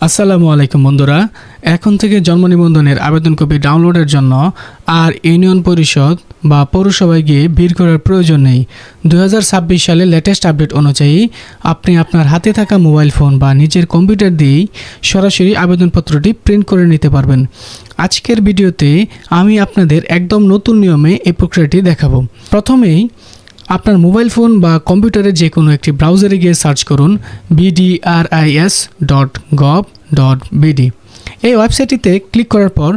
আসসালামু আলাইকুম বন্ধুরা, এখন থেকে জন্ম নিবন্ধনের আবেদন কপি ডাউনলোডের জন্য আর ইউনিয়ন পরিষদ বা পৌরসভায় গিয়ে ভিড় করার প্রয়োজন নেই। 2026 সালের লেটেস্ট আপডেট অনুযায়ী আপনি আপনার হাতে থাকা মোবাইল ফোন বা নিজের কম্পিউটার দিয়েই সরাসরি আবেদনপত্রটি প্রিন্ট করে নিতে পারবেন। আজকের ভিডিওতে আমি আপনাদের একদম নতুন নিয়মে এই প্রক্রিয়াটি দেখাবো। প্রথমেই আপনার মোবাইল ফোন বা কম্পিউটারে যে কোনো একটি ব্রাউজারে গিয়ে সার্চ করুন bdris.gov.bd। এই ওয়েবসাইটটিতে ক্লিক করার পর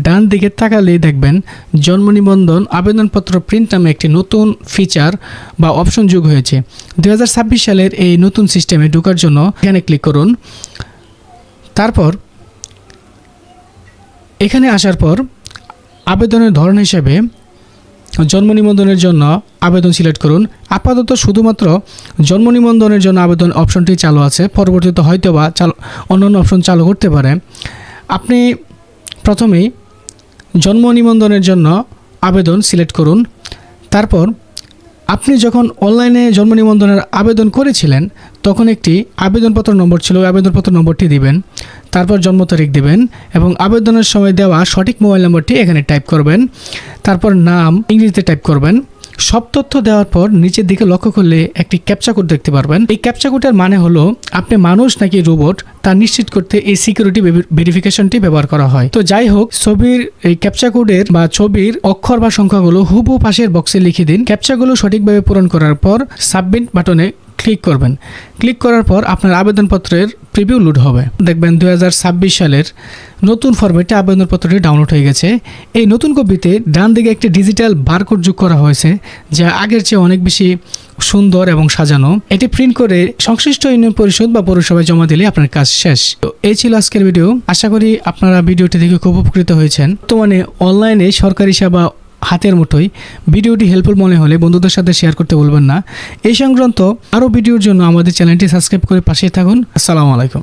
ডান দিকে তাকালেই দেখবেন জন্ম নিবন্ধন আবেদনপত্র প্রিন্ট নামে একটি নতুন ফিচার বা অপশন যোগ হয়েছে। 2026 সালের এই নতুন সিস্টেমে ঢোকার জন্য এখানে ক্লিক করুন। তারপর এখানে আসার পর আবেদনের ধরন হিসেবে জন্ম নিবন্ধনের জন্য আবেদন সিলেক্ট করুন। আপাতত শুধুমাত্র জন্ম নিবন্ধনের জন্য আবেদন অপশনটি চালু আছে, পরবর্তীতে হয়তো বা অন্যান্য অপশন চালু করতে পারে। আপনি প্রথমেই জন্ম নিবন্ধনের জন্য আবেদন সিলেক্ট করুন। তারপর আপনি যখন অনলাইনে জন্ম নিবন্ধনের আবেদন করেছিলেন তখন একটি আবেদনপত্র নম্বর ছিল, ওই আবেদনপত্র নম্বরটি দিবেন। তারপর জন্ম তারিখ দিবেন এবং আবেদনের সময় দেওয়া সঠিক মোবাইল নম্বরটি এখানে টাইপ করবেন। তারপর নাম ইংরেজিতে টাইপ করবেন। সব তথ্য দেওয়ার পর নিচের দিকে লক্ষ্য করলে একটি ক্যাপচা কোড দেখতে পারবেন। এই ক্যাপচা কোডের মানে হলো আপনি মানুষ নাকি রোবট তা নিশ্চিত করতে এই সিকিউরিটি ভেরিফিকেশনটি ব্যবহার করা হয়। তো যাই হোক, ছবির এই ক্যাপচা কোডের বা ছবির অক্ষর বা সংখ্যাগুলো হুবহু পাশের বক্সে লিখে দিন। ক্যাপচাগুলো সঠিকভাবে পূরণ করার পর সাবমিট বাটনে ক্লিক করবেন। ক্লিক করার পর আপনার আবেদনপত্রের প্রিভিউ লোড হবে। দেখবেন 2026 সালের নতুন ফরম্যাটে আবেদনপত্রটি ডাউনলোড হয়ে গেছে। এই নতুন কপিতে ডান দিকে একটি ডিজিটাল বারকোড যোগ করা হয়েছে, যা আগের চেয়ে অনেক বেশি সুন্দর এবং সাজানো। এটি প্রিন্ট করে সংশ্লিষ্ট ইউনিয়ন পরিষদ বা পৌরসভায় জমা দিলে আপনার কাজ শেষ। তো এই ছিল আজকের ভিডিও। আশা করি আপনারা ভিডিওটি দেখে খুব উপকৃত হয়েছেন। বর্তমানে অনলাইনে সরকারি সেবা হাতের মুঠোয়। ভিডিওটি হেল্পফুল মনে হলে বন্ধুদের সাথে শেয়ার করতে ভুলবেন না। এই সংক্রান্ত আরও ভিডিওর জন্য আমাদের চ্যানেলটি সাবস্ক্রাইব করে পাশে থাকুন। আসসালামু আলাইকুম।